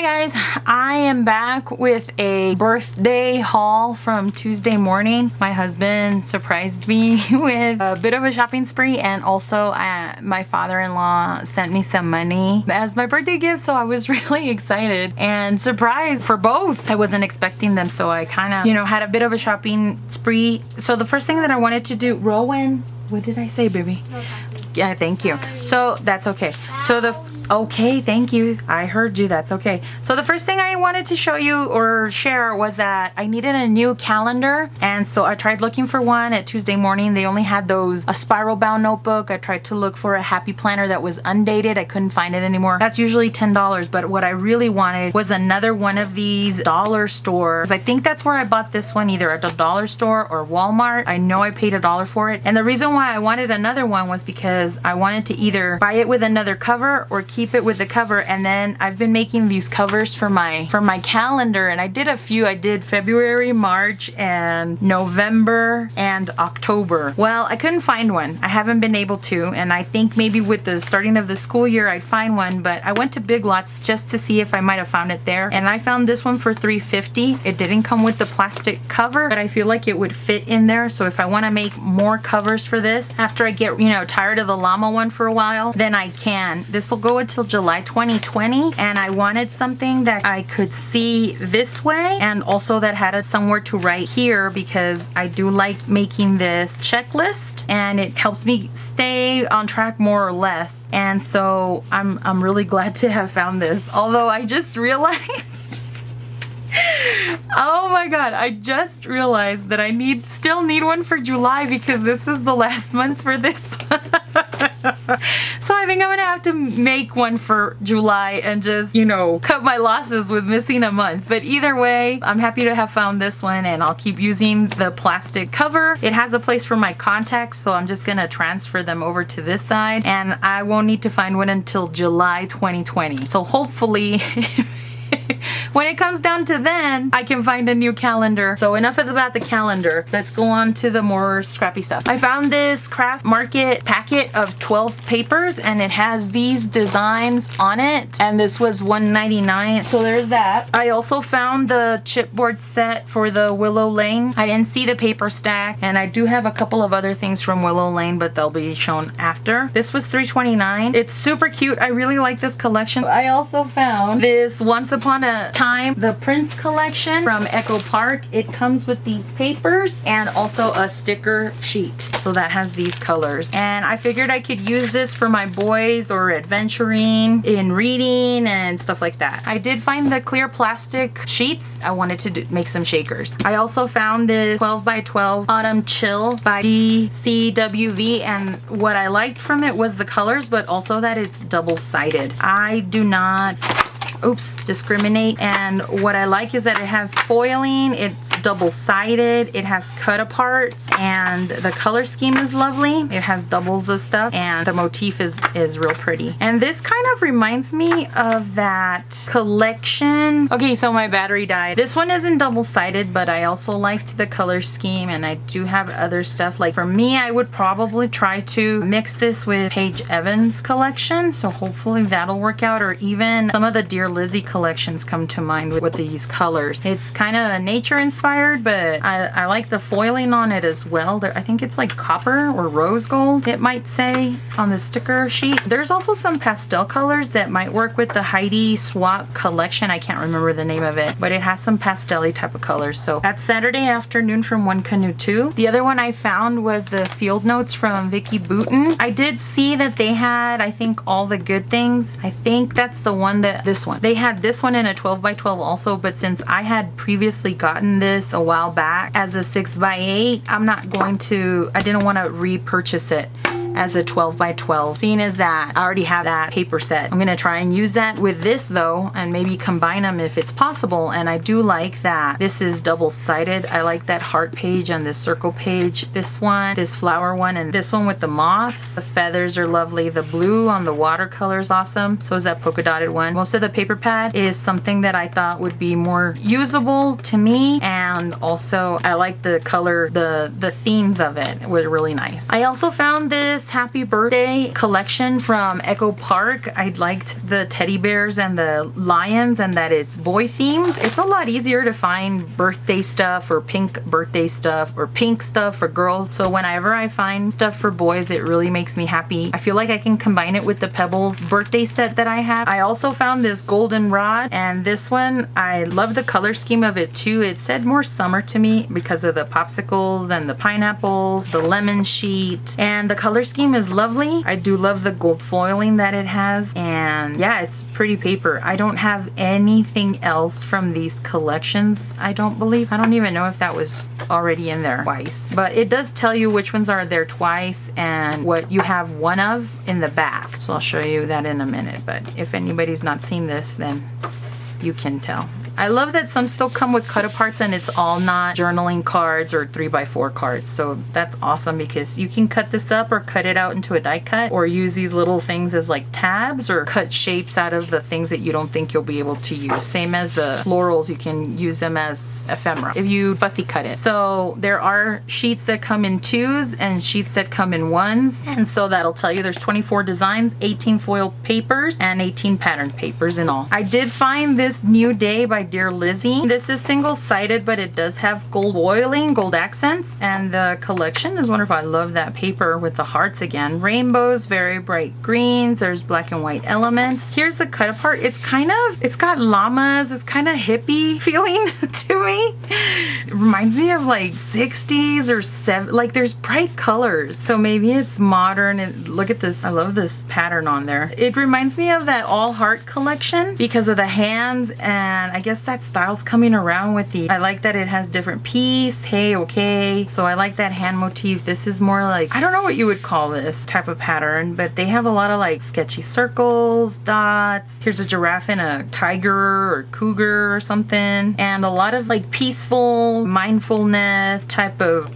guys, I am back with a birthday haul from Tuesday morning. My husband surprised me with a bit of a shopping spree, and also my father-in-law sent me some money as my birthday gift, so I was really excited and surprised for both. I wasn't expecting them, so I kind of, had a bit of a shopping spree. So the first thing that I wanted to do, Rowan, what did I say, baby? No, yeah, thank you. So that's okay. So okay, thank you. I heard you. That's okay. So the first thing I wanted to show you or share was that I needed a new calendar, and so I tried looking for one at Tuesday morning. They only had a spiral bound notebook. I tried to look for a happy planner that was undated. I couldn't find it anymore. That's usually $10, but what I really wanted was another one of these dollar stores. I think that's where I bought this one, either at the dollar store or Walmart. I know I paid $1 for it, and the reason why I wanted another one was because I wanted to either buy it with another cover or keep it with the cover. And then I've been making these covers for my calendar, and I did a few. I did February, March, and November, and October. Well, I couldn't find one. I haven't been able to, and I think maybe with the starting of the school year I'd find one, but I went to Big Lots just to see if I might have found it there, and I found this one for $3.50. It didn't come with the plastic cover, but I feel like it would fit in there. So if I want to make more covers for this after I get tired of the llama one for a while, then I can. This will go until July 2020, and I wanted something that I could see this way and also that had somewhere to write here, because I do like making this checklist and it helps me stay on track more or less. And so I'm really glad to have found this, although I just realized oh my god, I just realized that I still need one for July, because this is the last month for this one. So I think I'm gonna have to make one for July and just, cut my losses with missing a month. But either way, I'm happy to have found this one, and I'll keep using the plastic cover. It has a place for my contacts, so I'm just gonna transfer them over to this side, and I won't need to find one until July 2020. So hopefully when it comes down to then, I can find a new calendar. So enough about the calendar. Let's go on to the more scrappy stuff. I found this Craft Market packet of 12 papers, and it has these designs on it, and this was $1.99. So there's that. I also found the chipboard set for the Willow Lane. I didn't see the paper stack, and I do have a couple of other things from Willow Lane, but they'll be shown after. This was $3.29. It's super cute. I really like this collection. I also found this Once Upon a Time, the Prince collection from Echo Park. It comes with these papers and also a sticker sheet. So that has these colors. And I figured I could use this for my boys or adventuring in reading and stuff like that. I did find the clear plastic sheets. I wanted to make some shakers. I also found this 12 by 12 Autumn Chill by DCWV, and what I liked from it was the colors, but also that it's double-sided. I do not discriminate, and what I like is that it has foiling, it's double-sided, it has cut aparts, and the color scheme is lovely. It has doubles of stuff, and the motif is real pretty. And this kind of reminds me of that collection. Okay, so my battery died. This one isn't double-sided, but I also liked the color scheme, and I do have other stuff. Like for me, I would probably try to mix this with Paige Evans' collection, so hopefully that'll work out, or even some of the Dear Lizzie collections come to mind with these colors. It's kind of nature inspired, but I like the foiling on it as well. I think it's like copper or rose gold, it might say on the sticker sheet. There's also some pastel colors that might work with the Heidi Swap collection. I can't remember the name of it, but it has some pastel-y type of colors. So that's Saturday afternoon from One Canoe 2. The other one I found was the Field Notes from Vicki Boutin. I did see that they had, I think, All the Good Things. I think that's the one this one. They had this one in a 12 by 12 also, but since I had previously gotten this a while back as a 6 by 8, I didn't want to repurchase it as a 12 by 12, seeing as that I already have that paper set. I'm gonna try and use that with this though, and maybe combine them if it's possible. And I do like that this is double-sided. I like that heart page and this circle page, this one, this flower one, and this one with the moths. The feathers are lovely. The blue on the watercolor is awesome. So is that polka dotted one. Most of the paper pad is something that I thought would be more usable to me, and also I like the color, the themes of it were really nice. I also found this this happy birthday collection from Echo Park. I liked the teddy bears and the lions and that it's boy themed. It's a lot easier to find birthday stuff or pink birthday stuff or pink stuff for girls. So whenever I find stuff for boys, it really makes me happy. I feel like I can combine it with the Pebbles birthday set that I have. I also found this golden rod, and this one, I love the color scheme of it too. It said more summer to me because of the popsicles and the pineapples, the lemon sheet, and the color scheme is lovely. I do love the gold foiling that it has, and yeah, it's pretty paper. I don't have anything else from these collections, I don't believe. I don't even know if that was already in there twice, but it does tell you which ones are there twice and what you have one of in the back. So I'll show you that in a minute, but if anybody's not seen this, then you can tell. I love that some still come with cut aparts and it's all not journaling cards or 3x4 cards. So that's awesome because you can cut this up or cut it out into a die cut or use these little things as like tabs or cut shapes out of the things that you don't think you'll be able to use. Same as the florals, you can use them as ephemera if you fussy cut it. So there are sheets that come in 2s and sheets that come in 1s. And so that'll tell you there's 24 designs, 18 foil papers, and 18 pattern papers in all. I did find this New Day by Dear Lizzy. This is single-sided, but it does have gold foiling, gold accents, and the collection is wonderful. I love that paper with the hearts again. Rainbows, very bright greens, there's black and white elements. Here's the cut apart. It's got llamas, it's kind of hippie feeling to me. It reminds me of like 60s or 70s, like there's bright colors. So maybe it's modern. Look at this, I love this pattern on there. It reminds me of that All Heart collection because of the hands, and I guess that style's coming around with the, I like that it has different peace, hey, okay. So I like that hand motif. This is more like, I don't know what you would call this type of pattern, but they have a lot of like sketchy circles, dots. Here's a giraffe and a tiger or cougar or something. And a lot of like peaceful mindfulness type of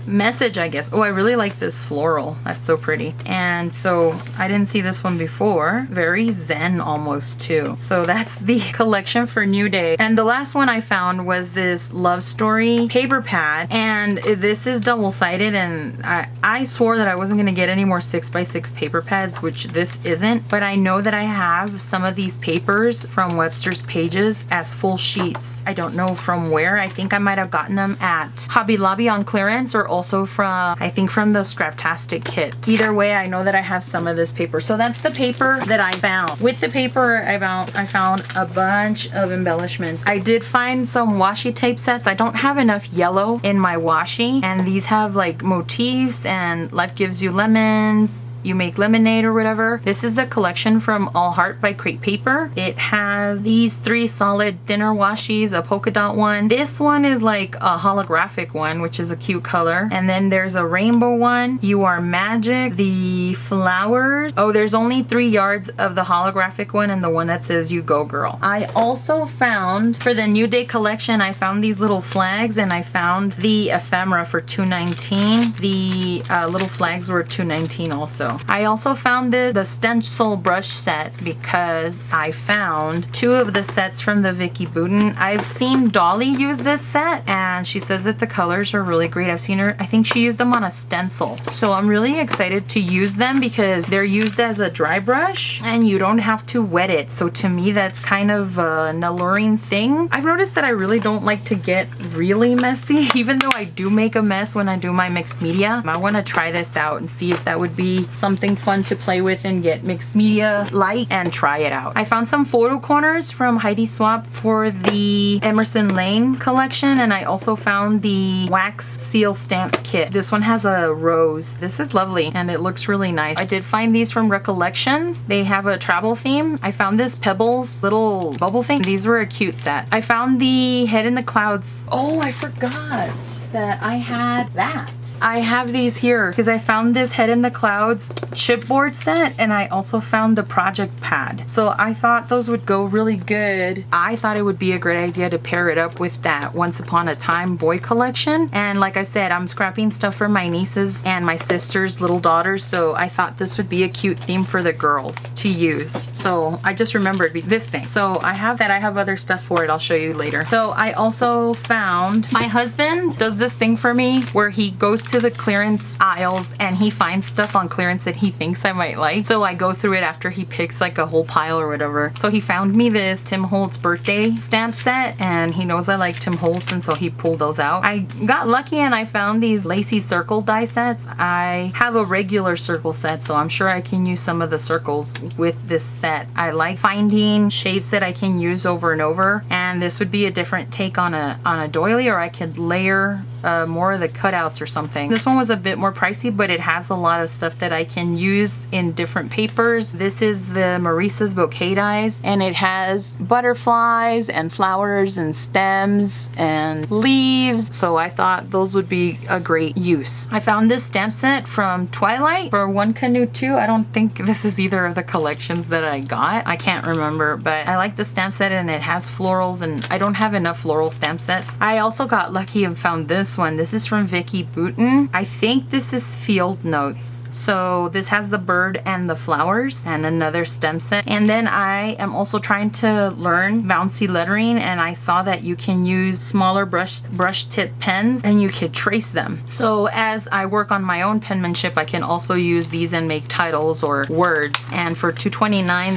message, I guess. Oh, I really like this floral. That's so pretty. And so I didn't see this one before. Very zen almost too. So that's the collection for New Day. And the last one I found was this Love Story paper pad. And this is double-sided, and I swore that I wasn't going to get any more 6x6 paper pads, which this isn't. But I know that I have some of these papers from Webster's Pages as full sheets. I don't know from where. I think I might have gotten them at Hobby Lobby on clearance, or also from, I think from the Scraptastic kit. Either way, I know that I have some of this paper. So that's the paper that I found. With the paper I found a bunch of embellishments. I did find some washi tape sets. I don't have enough yellow in my washi, and these have like motifs and Life Gives You Lemons, you make lemonade or whatever. This is the collection from All Heart by Crate Paper. It has these 3 solid thinner washies, a polka dot one. This one is like a holographic one, which is a cute color. And then there's a rainbow one, You Are Magic, the flowers. Oh, there's only 3 yards of the holographic one and the one that says You Go Girl. I also found, for the New Day collection, I found these little flags, and I found the ephemera for $2.19. The little flags were $2.19 also. I also found the stencil brush set because I found 2 of the sets from the Vicki Boutin. I've seen Dolly use this set, and she says that the colors are really great. I've seen her, I think she used them on a stencil. So I'm really excited to use them because they're used as a dry brush and you don't have to wet it. So to me, that's kind of an alluring thing. I've noticed that I really don't like to get really messy, even though I do make a mess when I do my mixed media. I want to try this out and see if that would be something fun to play with and get mixed media light and try it out. I found some photo corners from Heidi Swapp for the Emerson Lane collection, and I also found the wax seal stamp kit. This one has a rose. This is lovely and it looks really nice. I did find these from Recollections. They have a travel theme. I found this Pebbles little bubble thing. These were a cute set. I found the Head in the Clouds. Oh, I forgot that I had that. I have these here because I found this Head in the Clouds chipboard set, and I also found the project pad. So I thought those would go really good. I thought it would be a great idea to pair it up with that Once Upon a Time boy collection. And like I said, I'm scrapping stuff for my nieces and my sister's little daughters, so I thought this would be a cute theme for the girls to use. So I just remembered this thing. So I have that. I have other stuff for it. I'll show you later. So I also found, my husband does this thing for me where he goes to the clearance aisles and he finds stuff on clearance that he thinks I might like. So I go through it after he picks like a whole pile or whatever. So he found me this Tim Holtz birthday stamp set and he knows I like Tim Holtz and so he pulled those out. I got lucky and I found these lacy circle die sets. I have a regular circle set, so I'm sure I can use some of the circles with this set. I like finding shapes that I can use over and over, and this would be a different take on a doily, or I could layer more of the cutouts or something. This one was a bit more pricey, but it has a lot of stuff that I can use in different papers. This is the Marisa's Bouquet dies, and it has butterflies and flowers and stems and leaves, so I thought those would be a great use. I found this stamp set from Twilight for One Canoe 2. I don't think this is either of the collections that I got. I can't remember, but I like the stamp set and it has florals, and I don't have enough floral stamp sets. I also got lucky and found this one. This is from Vicky Boutin. I think this is Field Notes. So this has the bird and the flowers and another stem set. And then I am also trying to learn bouncy lettering, and I saw that you can use smaller brush tip pens and you could trace them. So as I work on my own penmanship, I can also use these and make titles or words. And for $2.29,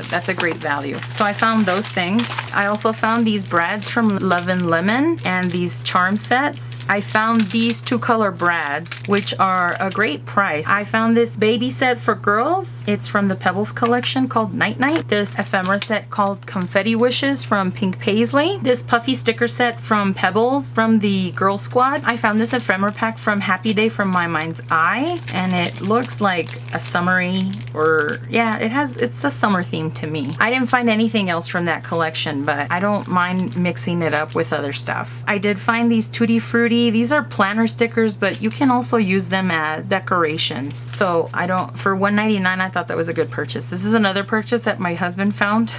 that's a great value. So I found those things. I also found these brads from Love and Lemon and these charm sets. I found these 2-color brads, which are a great price. I found this baby set for girls. It's from the Pebbles collection called Night Night. This ephemera set called Confetti Wishes from Pink Paisley. This puffy sticker set from Pebbles from the Girl Squad. I found this ephemera pack from Happy Day from My Mind's Eye, and it looks like a summery, or yeah, it's a summer theme to me. I didn't find anything else from that collection, but I don't mind mixing it up with other stuff. I did find these Tutti Frutti. These are planner stickers, but you can also use them as decorations. So for $1.99, I thought that was a good purchase. This is another purchase that my husband found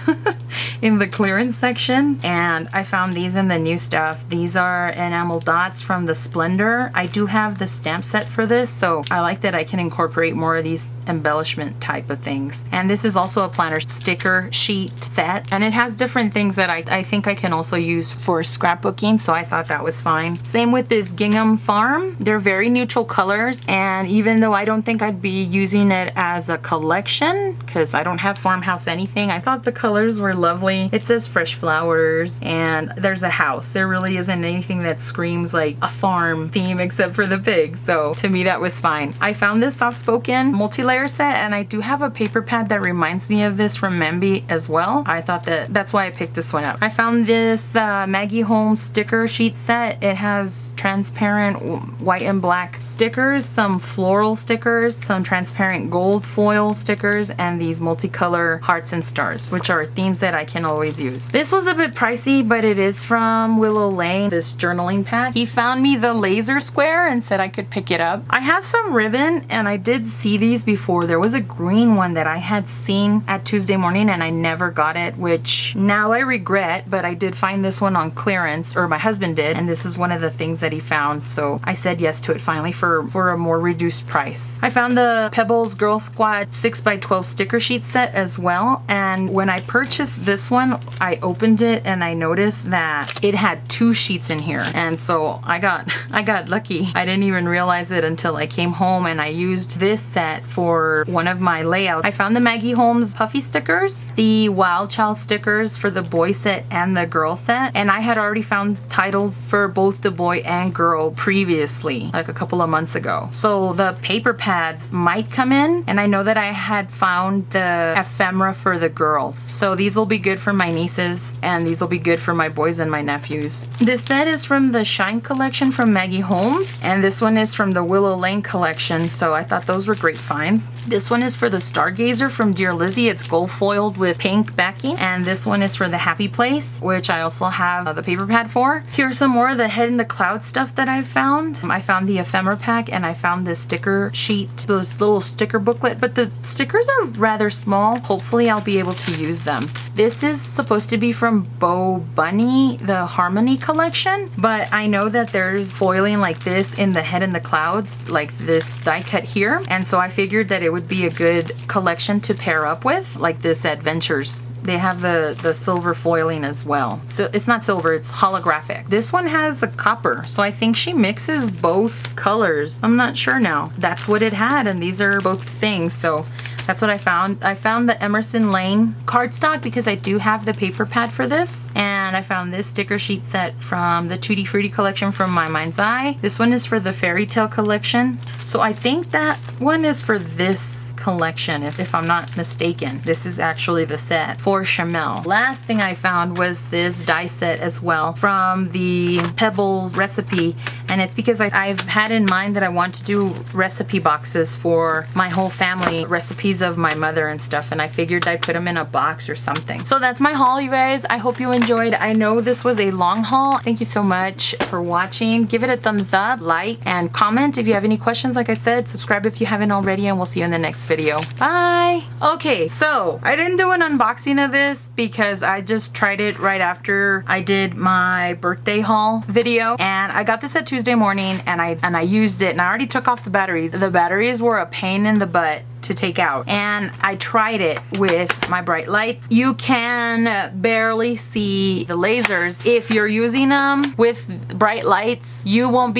in the clearance section, and I found these in the new stuff. These are enamel dots from the Splendor. I do have the stamp set for this, so I like that I can incorporate more of these embellishment type of things. And this is also a planner sticker sheet set, and it has different things that I think I can also use for scrapbooking, so I thought that was fine. Same with this Gingham Farm. They're very neutral colors, and even though I don't think I'd be using it as a collection because I don't have farmhouse anything, I thought the colors were lovely. It says fresh flowers and there's a house. There really isn't anything that screams like a farm theme except for the pigs, so to me that was fine. I found this soft spoken multi-layer set, and I do have a paper pad that reminds me of this from Memby as well. I thought that's why I picked this one up. I found this Maggie Holmes sticker sheet set. It has transparent white and black stickers, some floral stickers, some transparent gold foil stickers, and these multicolor hearts and stars, which are themes that I can always use. This was a bit pricey, but it is from Willow Lane, this journaling pack. He found me the laser square and said I could pick it up. I have some ribbon, and I did see these before. There was a green one that I had seen at Tuesday Morning and I never got it, which now I regret, but I did find this one on clearance, or my husband did, and this is one of the things that he found, so I said yes to it finally for a more reduced price. I found the Pebbles Girl Squad 6x12 sticker sheet set as well, and when I purchased this one, I opened it and I noticed that it had 2 sheets in here, and so I got lucky. I didn't even realize it until I came home and I used this set for one of my layouts. I found the Maggie Holmes puffy stickers, the Wild Child stickers for the boy set and the girl set, and I had already found titles for both the boy and girl previously, like a couple of months ago. So the paper pads might come in, and I know that I had found the ephemera for the girls. So these will be good for my nieces, and these will be good for my boys and my nephews. This set is from the Shine collection from Maggie Holmes, and this one is from the Willow Lane collection, so I thought those were great finds. This one is for the Stargazer from Dear Lizzie. It's gold foiled with pink backing, and this one is for the Happy Place, which I also have the paper pad for. Here's some more of the Head in the Cloud stuff that I found. I found the ephemera pack, and I found this sticker sheet, this little sticker booklet, but the stickers are rather small. Hopefully I'll be able to use them. This is supposed to be from Bo Bunny, the Harmony collection, but I know that there's foiling like this in the Head in the Clouds, like this die cut here, and so I figured that it would be a good collection to pair up with, like this Adventures. They have the silver foiling as well. So it's not silver, it's holographic. This one has a copper, so I think she mixes both colors. I'm not sure now. That's what it had, and these are both things, so that's what I found. I found the Emerson Lane cardstock because I do have the paper pad for this. And I found this sticker sheet set from the Tutti Frutti collection from My Mind's Eye. This one is for the Fairy Tale collection. So I think that one is for this collection, if I'm not mistaken. This is actually the set for Chamel. Last thing I found was this die set as well from the Pebbles recipe, and it's because I've had in mind that I want to do recipe boxes for my whole family, recipes of my mother and stuff, and I figured I'd put them in a box or something. So that's my haul, you guys. I hope you enjoyed. I know this was a long haul. Thank you so much for watching. Give it a thumbs up, like, and comment if you have any questions. Like I said, subscribe if you haven't already, and we'll see you in the next video. Bye. Okay, so I didn't do an unboxing of this because I just tried it right after I did my birthday haul video, and I got this at Tuesday morning, and I used it, and I already took off the batteries. The batteries were a pain in the butt to take out, and I tried it with my bright lights. You can barely see the lasers. If you're using them with bright lights, you'll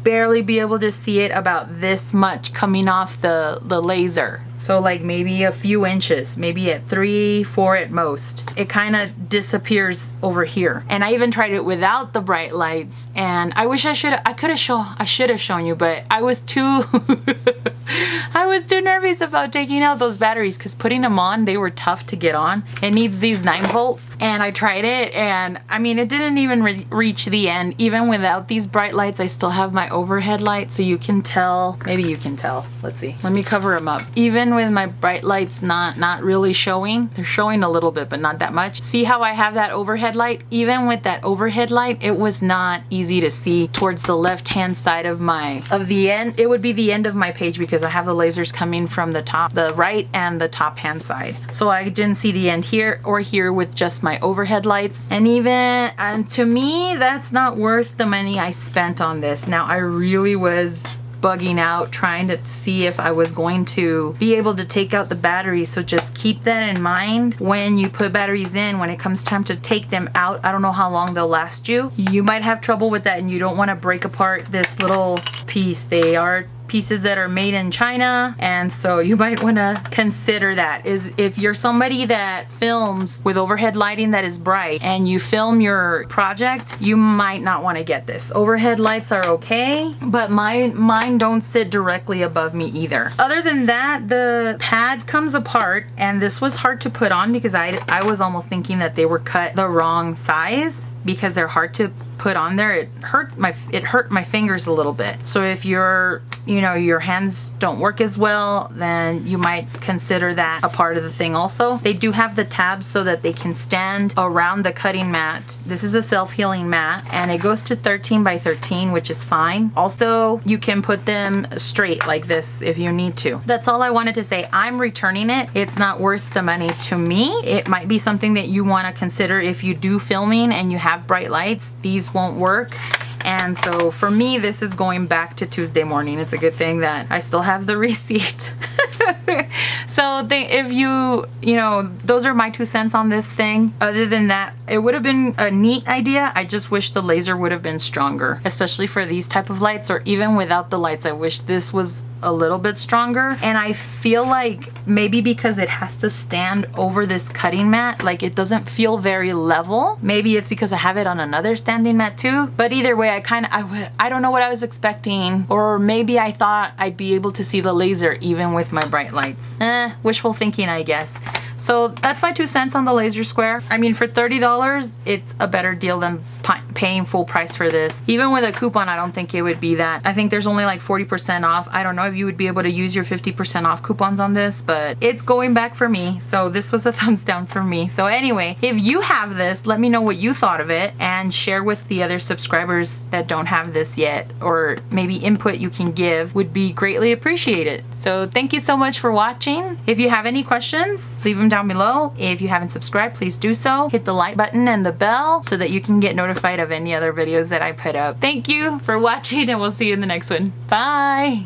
barely be able to see it about this much coming off the laser. So like maybe a few inches, maybe at 3, 4 at most. It kind of disappears over here. And I even tried it without the bright lights, and I wish I should have shown you, but I was too I was too nervous about taking out those batteries because putting them on, they were tough to get on. It needs these 9 volts, and I tried it, and I mean, it didn't even reach the end. Even without these bright lights, I still have my overhead light, so you can tell. Maybe you can tell. Let's see. Let me cover them up. Even with my bright lights not really showing, they're showing a little bit, but not that much. See how I have that overhead light? Even with that overhead light, it was not easy to see towards the left-hand side of the end. It would be the end of my page because I have the lasers coming from the top, the right and the top hand side. So I didn't see the end here or here with just my overhead lights. And to me, that's not worth the money I spent on this. Now, I really was bugging out trying to see if I was going to be able to take out the batteries, so just keep that in mind when you put batteries in. When it comes time to take them out, I don't know how long they'll last you. You might have trouble with that, and you don't want to break apart this little piece. They are pieces that are made in China, and so you might want to consider that. Is if you're somebody that films with overhead lighting that is bright and you film your project, you might not want to get this. Overhead lights are okay, but mine don't sit directly above me either. Other than that, the pad comes apart, and this was hard to put on because I was almost thinking that they were cut the wrong size because they're hard to put on there. It hurt my fingers a little bit. So if your hands don't work as well, then you might consider that a part of the thing also. They do have the tabs so that they can stand around the cutting mat. This is a self-healing mat, and it goes to 13 by 13, which is fine. Also, you can put them straight like this if you need to. That's all I wanted to say. I'm returning it. It's not worth the money to me. It might be something that you want to consider if you do filming and you have bright lights. These won't work. And so for me, this is going back to Tuesday morning. It's a good thing that I still have the receipt. So those are my 2 cents on this thing. Other than that, it would have been a neat idea. I just wish the laser would have been stronger, especially for these type of lights, or even without the lights. I wish this was a little bit stronger. And I feel like maybe because it has to stand over this cutting mat, like it doesn't feel very level. Maybe it's because I have it on another standing mat too. But either way, I don't know what I was expecting, or maybe I thought I'd be able to see the laser even with my bright lights. Wishful thinking, I guess. So that's my 2 cents on the Laser Square. I mean, for $30, it's a better deal than paying full price for this. Even with a coupon, I don't think it would be that. I think there's only like 40% off. I don't know if you would be able to use your 50% off coupons on this, but it's going back for me. So this was a thumbs down for me. So anyway, if you have this, let me know what you thought of it and share with the other subscribers that don't have this yet, or maybe input you can give would be greatly appreciated. So thank you so much for watching. If you have any questions, leave them down below. If you haven't subscribed, please do so. Hit the like button and the bell so that you can get notified of any other videos that I put up. Thank you for watching, and we'll see you in the next one. Bye!